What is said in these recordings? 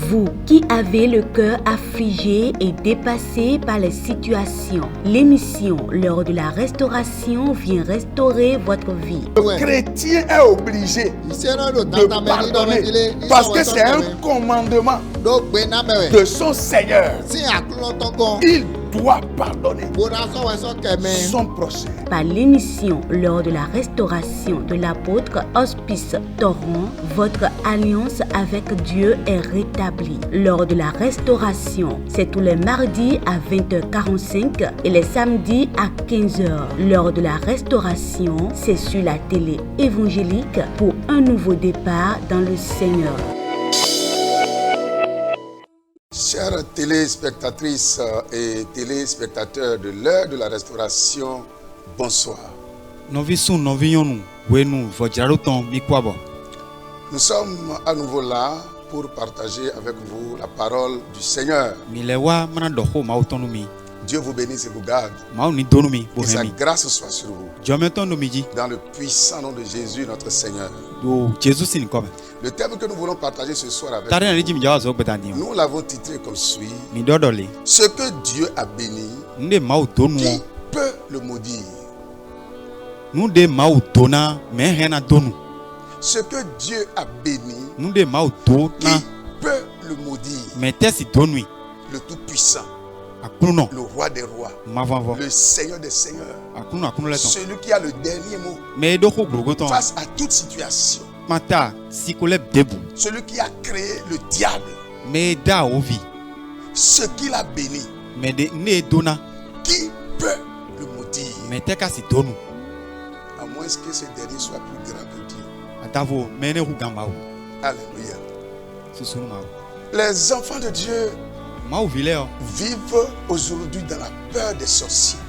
Vous qui avez le cœur affligé et dépassé par les situations, l'émission L'heure de la restauration vient restaurer votre vie. Le chrétien est obligé de pardonner parce que c'est un commandement de son Seigneur. Il doit pardonner son prochain. Par l'émission L'heure de la restauration de l'apôtre Hospice Torrent, votre alliance avec Dieu est rétablie. L'heure de la restauration, c'est tous les mardis à 20h45 et les samedis à 15h. L'heure de la restauration, c'est sur la télé évangélique pour un nouveau départ dans le Seigneur. Chères téléspectatrices et téléspectateurs de l'heure de la restauration, bonsoir. Nous sommes à nouveau là pour partager avec vous la parole du Seigneur. Dieu vous bénisse et vous garde. Que sa grâce soit sur vous. Dans le puissant nom de Jésus, notre Seigneur. Le thème que nous voulons partager ce soir avec nous l'avons titré comme suit. Ce que Dieu a béni, qui peut le maudire? Ce que Dieu a béni, qui peut le maudire? Le Tout-Puissant, le Roi des Rois, le Seigneur des Seigneurs, celui qui a le dernier mot face à toute situation, celui qui a créé le diable, ce qu'il a béni, qui peut le maudire? À moins que ce dernier soit plus grand que Dieu. Alléluia. Les enfants de Dieu vivent aujourd'hui dans la peur des sorciers.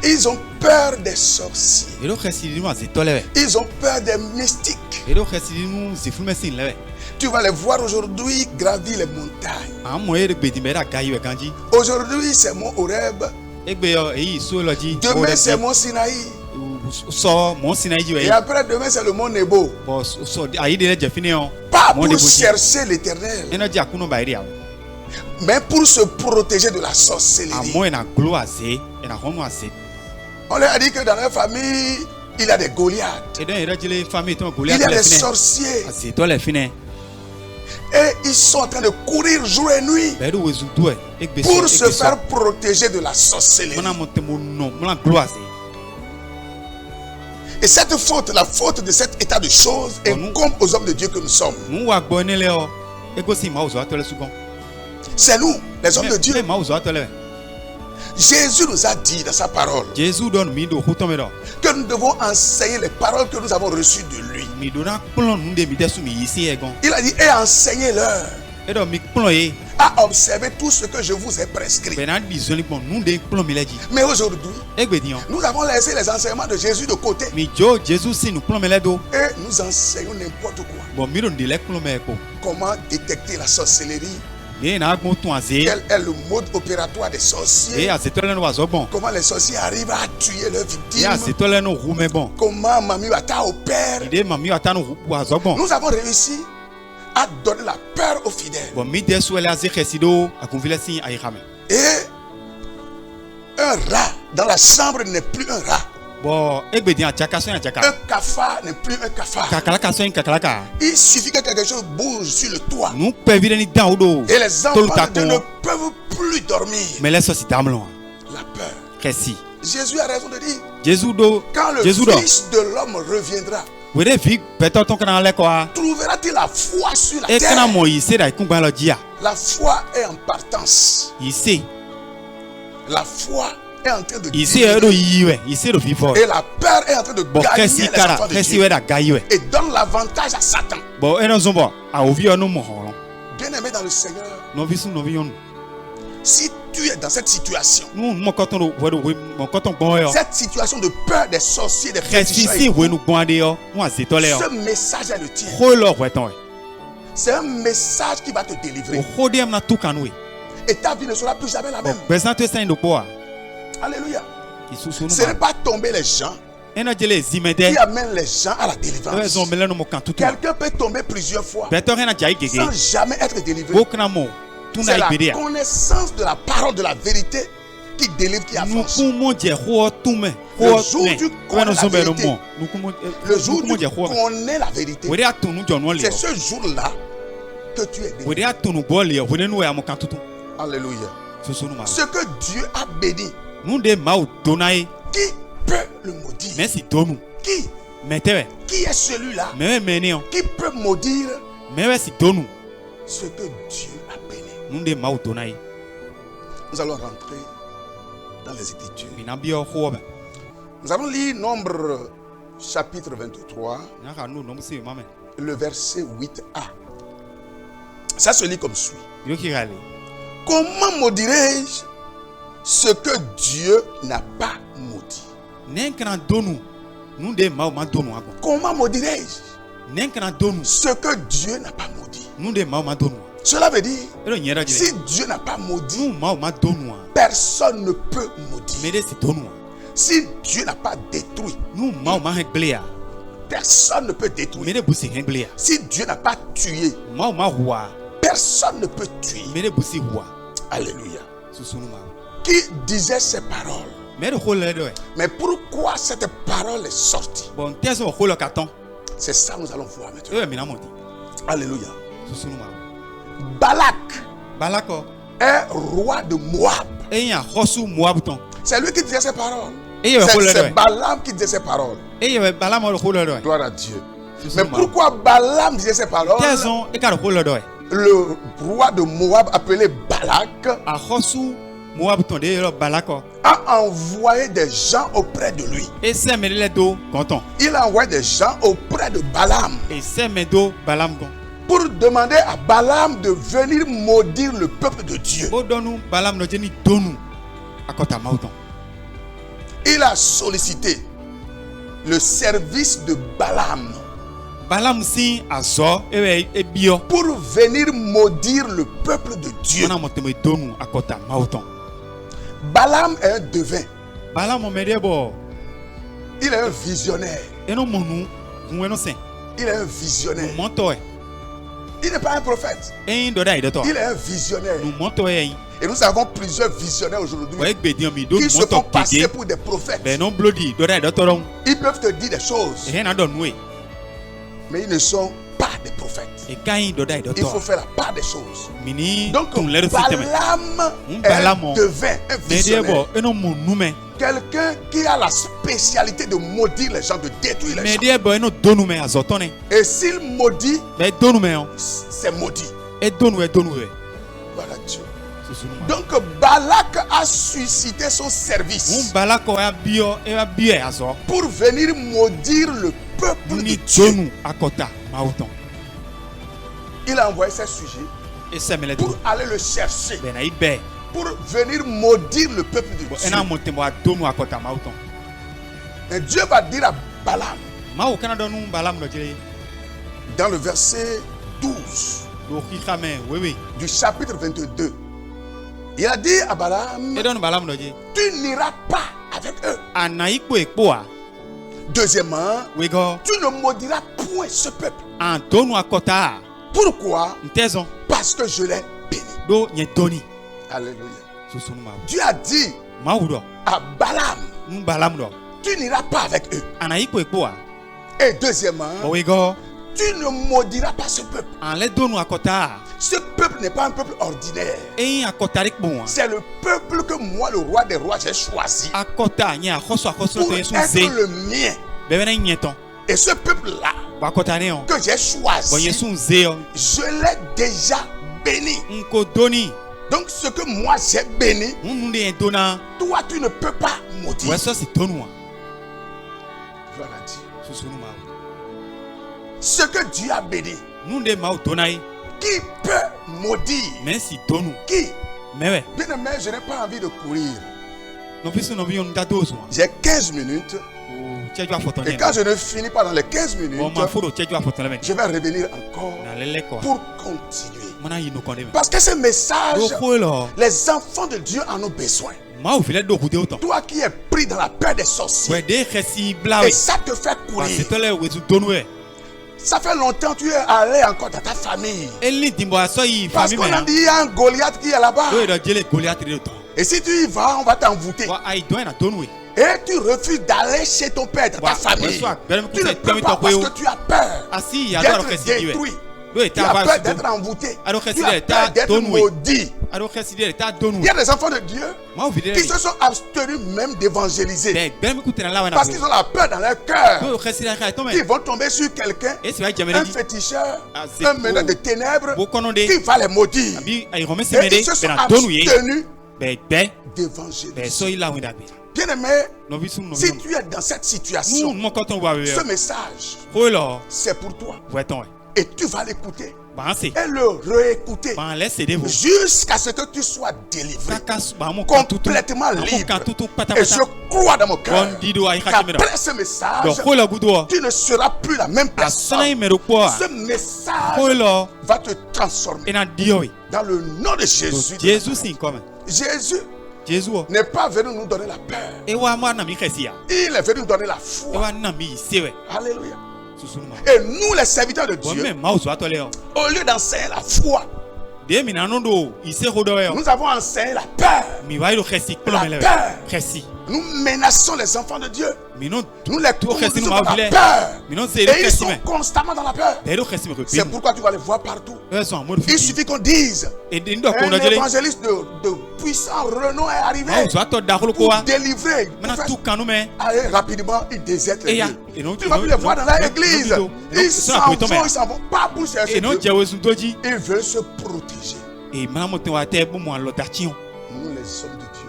Ils ont peur des sorciers. Ils ont peur des mystiques. Tu vas les voir aujourd'hui gravir les montagnes. Aujourd'hui c'est mon Horeb. Demain c'est mon Sinaï. Et après demain c'est le mont Nebo. Pas pour chercher l'Éternel, mais pour se protéger de la sorcellerie. On leur a dit que dans leur famille il y a des Goliaths, il y a des sorciers, et ils sont en train de courir jour et nuit pour se faire protéger de la sorcellerie. Et cette faute, la faute de cet état de choses, incombe aux hommes de Dieu que nous sommes. C'est nous, les hommes de Dieu. Jésus nous a dit dans sa parole que nous devons enseigner les paroles que nous avons reçues de lui. Il a dit, et enseignez-leur à observer tout ce que je vous ai prescrit. Mais aujourd'hui, nous avons laissé les enseignements de Jésus de côté et nous enseignons n'importe quoi. Comment détecter la sorcellerie? Quel est le mode opératoire des sorciers? Comment les sorciers arrivent à tuer leurs victimes? Comment Mami Wata opère? Nous avons réussi à donner la peur aux fidèles. Et un rat dans la chambre n'est plus un rat. Un cafard n'est plus un cafard. Il suffit que quelque chose bouge sur le toit et les enfants de Dieu ne peuvent plus dormir. La peur. Jésus a raison de dire, quand le Fils de l'homme reviendra, trouvera-t-il la foi sur la terre? La foi est en partance. La foi est en train de vivre. Et la peur est en train de gagner les enfants de Dieu et donne l'avantage à Satan. Bien-aimé dans le Seigneur, si tu es dans cette situation, cette situation de peur des sorciers, des féticheurs, ce message est le tien. C'est un message qui va te délivrer. Et ta vie ne sera plus jamais la même. Alléluia. Ce n'est pas tomber les gens qui amène les gens à la délivrance. Quelqu'un peut tomber plusieurs fois sans jamais être délivré. C'est la connaissance de la parole de la vérité qui délivre, qui affranchit. Le jour où tu connais la vérité, le jour où tu connais la vérité, c'est ce jour-là que tu es délivré. Alléluia. Ce que Dieu a béni, qui peut le maudire? Qui est celui-là qui peut maudire ce que Dieu a béni? Nous allons rentrer dans les Écritures. Nous allons lire Nombre chapitre 23, le verset 8a. Ça se lit comme suit. Comment maudirai-je ce que Dieu n'a pas maudit? Comment maudirai-je ce que Dieu n'a pas maudit? Cela veut dire, si Dieu n'a pas maudit, personne ne peut maudire. Si Dieu n'a pas détruit, personne ne peut détruire. Si Dieu n'a pas tué, personne ne peut tuer. Alléluia. Qui disait ces paroles? Mais pourquoi cette parole est sortie? C'est ça que nous allons voir maintenant. Alléluia. Balak est roi de Moab. C'est lui qui disait ces paroles. C'est Balaam qui disait ces paroles. Gloire à Dieu. Mais pourquoi Balaam disait ces paroles? Le roi de Moab appelé Balak a envoyé des gens auprès de lui. Il a envoyé des gens auprès de Balaam pour demander à Balaam de venir maudire le peuple de Dieu. Il a sollicité le service de Balaam pour venir maudire le peuple de Dieu. Balaam est un devin. Il est un visionnaire. Il est un visionnaire. Il n'est pas un prophète. Il est un visionnaire. Et nous avons plusieurs visionnaires aujourd'hui qui se font passer pour des prophètes. Ils peuvent te dire des choses, mais ils ne sont pas des prophètes. Il faut faire la part des choses. Donc Balaam est un devin, un visionnaire. Quelqu'un qui a la spécialité de maudire les gens, de détruire les gens. Et s'il maudit, c'est maudit. Voilà Dieu. Donc Balak a suscité son service pour venir maudire le peuple de Dieu. Il a envoyé ses sujets pour aller le chercher, pour venir maudire le peuple de Dieu. Et Dieu va dire à Balaam, dans le verset 12 du chapitre 22, il a dit à Balaam, tu n'iras pas avec eux. Deuxièmement, tu ne maudiras point ce peuple. Pourquoi? Parce que je l'ai béni. Alléluia. Dieu a dit à Balaam, tu n'iras pas avec eux. Et deuxièmement, tu ne maudiras pas ce peuple. Ce peuple n'est pas un peuple ordinaire. C'est le peuple que moi, le roi des rois, j'ai choisi pour être le mien. Et ce peuple-là que j'ai choisi, je l'ai déjà béni. Donc ce que moi j'ai béni, toi tu ne peux pas maudire. Ce que Dieu a béni, qui peut maudire? Qui? Bien aimé, je n'ai pas envie de courir. J'ai 15 minutes. Et quand je ne finis pas dans les 15 minutes, je vais revenir encore pour continuer. Parce que ce message, les enfants de Dieu en ont besoin. Toi qui es pris dans la peur des sorciers. Et ça te fait courir. Ça fait longtemps que tu es allé encore dans ta famille. Parce qu'on a dit il y a un Goliath qui est là-bas. Et si tu y vas, on va t'envoûter. Et tu refuses d'aller chez ton père dans ta famille. Tu ne peux pas parce que tu as peur d'être détruit. Tu as peur d'être envoûté. Tu as peur d'être maudit. Il y a des enfants de Dieu qui se sont abstenus même d'évangéliser. Parce qu'ils ont la peur dans leur cœur. Ils vont tomber sur quelqu'un, un féticheur, un meneur de ténèbres qui va les maudire. Et ils se sont abstenus d'évangéliser. Bien-aimé, si tu es dans cette situation, ce message, c'est pour toi. Et tu vas l'écouter et le réécouter jusqu'à ce que tu sois délivré, complètement libre. Et je crois dans mon cœur qu'après ce message, tu ne seras plus la même personne. Ce message va te transformer. Dans le nom de Jésus. Jésus n'est pas venu nous donner la peur. Il est venu nous donner la foi. Alléluia. Et nous, les serviteurs de Dieu, au lieu d'enseigner la foi, nous avons enseigné la peur. La peur. Nous menaçons les enfants de Dieu. Nous les conduisons dans la peur. Et ils sont constamment dans la peur. C'est pourquoi tu vas les voir partout. Il suffit qu'on dise un évangéliste de puissant renom est arrivé pour délivrer. Allez, rapidement, ils désertent les lieux. Tu vas plus les voir dans l'église. Ils s'en vont pas pour chercher Dieu. Ils veulent se protéger. Nous, les hommes de Dieu,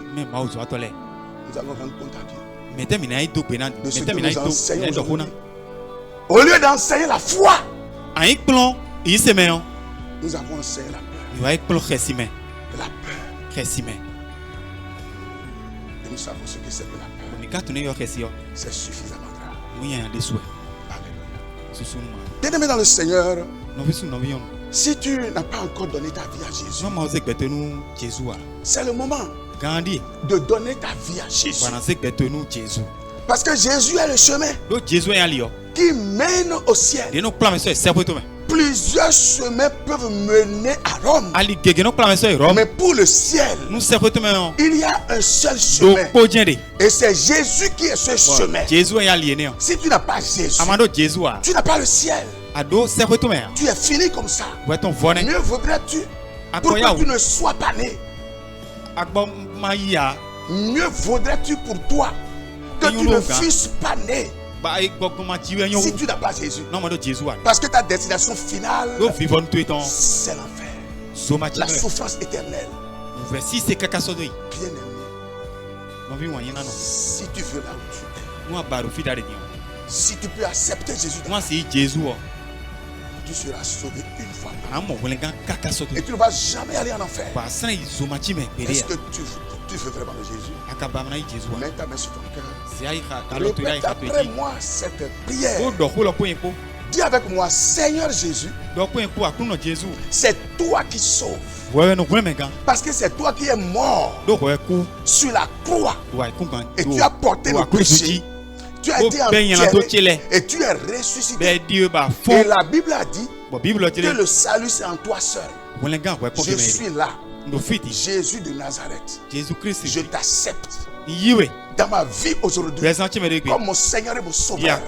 nous allons rendre compte à Dieu de ce que nous enseignons aujourd'hui. Au lieu d'enseigner la foi, nous avons enseigné la peur. La peur. Et nous savons ce que c'est que la peur. C'est suffisamment grave. Alléluia. Bien-aimé dans le Seigneur, si tu n'as pas encore donné ta vie à Jésus, c'est le moment de donner ta vie à Jésus. Parce que Jésus est le chemin qui mène au ciel. Plusieurs chemins peuvent mener à Rome. Mais pour le ciel, il y a un seul chemin. Et c'est Jésus qui est ce chemin. Si tu n'as pas Jésus, tu n'as pas le ciel. Tu es fini comme ça. Mieux vaudrait-tu pour que tu ne sois pas né. Mieux vaudrait-tu pour toi que tu ne fusses pas né si tu n'as pas Jésus. Parce que ta destination finale, c'est l'enfer. La souffrance éternelle. Bien-aimé, si tu veux là où tu es, si tu peux accepter Jésus, tu seras sauvé une fois. Et tu ne vas jamais aller en enfer. Est-ce que tu veux vraiment de Jésus? Mets ta main sur ton cœur. Répète après moi cette prière. Dis avec moi, Seigneur Jésus, c'est toi qui sauves. Parce que c'est toi qui es mort sur la croix. Et tu as porté nos péchés. Tu as été enterré et tu es ressuscité. Et la Bible a dit que le salut c'est en toi seul. Je suis là. Jésus de Nazareth. Je t'accepte dans ma vie aujourd'hui comme mon Seigneur et mon Sauveur.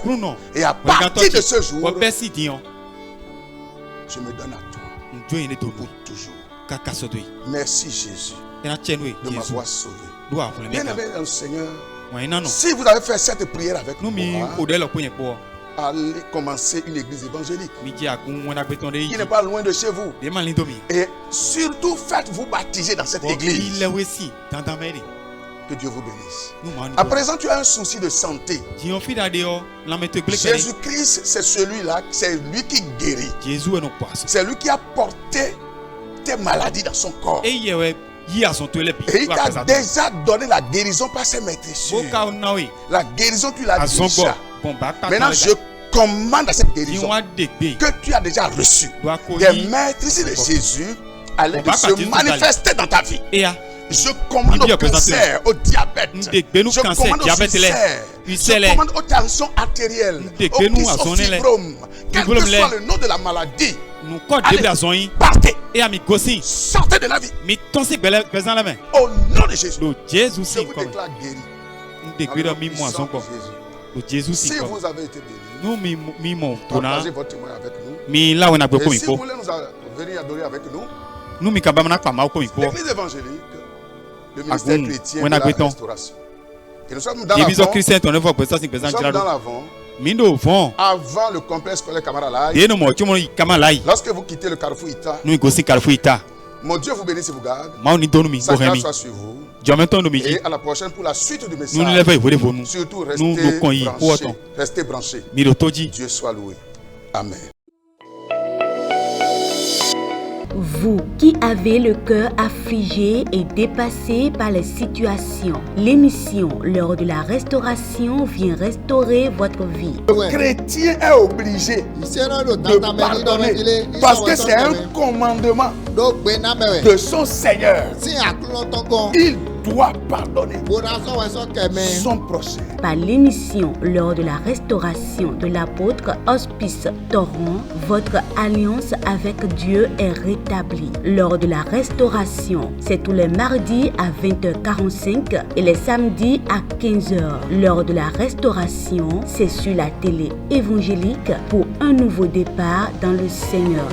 Et à partir de ce jour, je me donne à toi pour toujours. Merci Jésus de m'avoir sauvé. Bien-aimé dans le Seigneur, si vous avez fait cette prière avec moi, allez commencer une église évangélique qui n'est pas loin de chez vous. Et surtout faites-vous baptiser dans cette église. Que Dieu vous bénisse. À présent, tu as un souci de santé. Jésus-Christ, c'est celui-là, c'est lui qui guérit. C'est lui qui a porté tes maladies dans son corps. Et il t'a déjà donné la guérison par ses maîtresses. La guérison, tu l'as déjà. Maintenant, je commande à cette guérison que tu as déjà reçue. Des maîtres de Jésus allaient se manifester dans ta vie. Je commande au cancer, au diabète. Je commande au suicide. Je commande aux tensions artérielles, aux fibromes. Quel que soit le nom de la maladie. Allez, partez. Sortez de la vie. Au nom de Jésus. Je vous déclare guéri. Si vous avez été béni, partagez votre témoin avec nous. Et si vous voulez nous venir adorer avec nous, l'Église évangélique, le ministère chrétien de la restauration. Et nous sommes dans l'avant, avant le complexe scolaire Kamaralai. Lorsque vous quittez le Carrefour Ita, mon Dieu vous bénisse et vous garde. Sa grâce soit sur vous. Et à la prochaine pour la suite du message. Surtout restez branchés. Dieu soit loué. Amen. Vous qui avez le cœur affligé et dépassé par les situations, l'émission L'heure de la restauration vient restaurer votre vie. Le chrétien est obligé de pardonner parce que c'est un commandement de son Seigneur. Il doit pardonner son prochain. Par l'émission L'heure de la restauration de l'apôtre Hospice Torrent, votre alliance avec Dieu est rétablie. L'heure de la restauration, c'est tous les mardis à 20h45 et les samedis à 15h. L'heure de la restauration, c'est sur la télé évangélique pour un nouveau départ dans le Seigneur.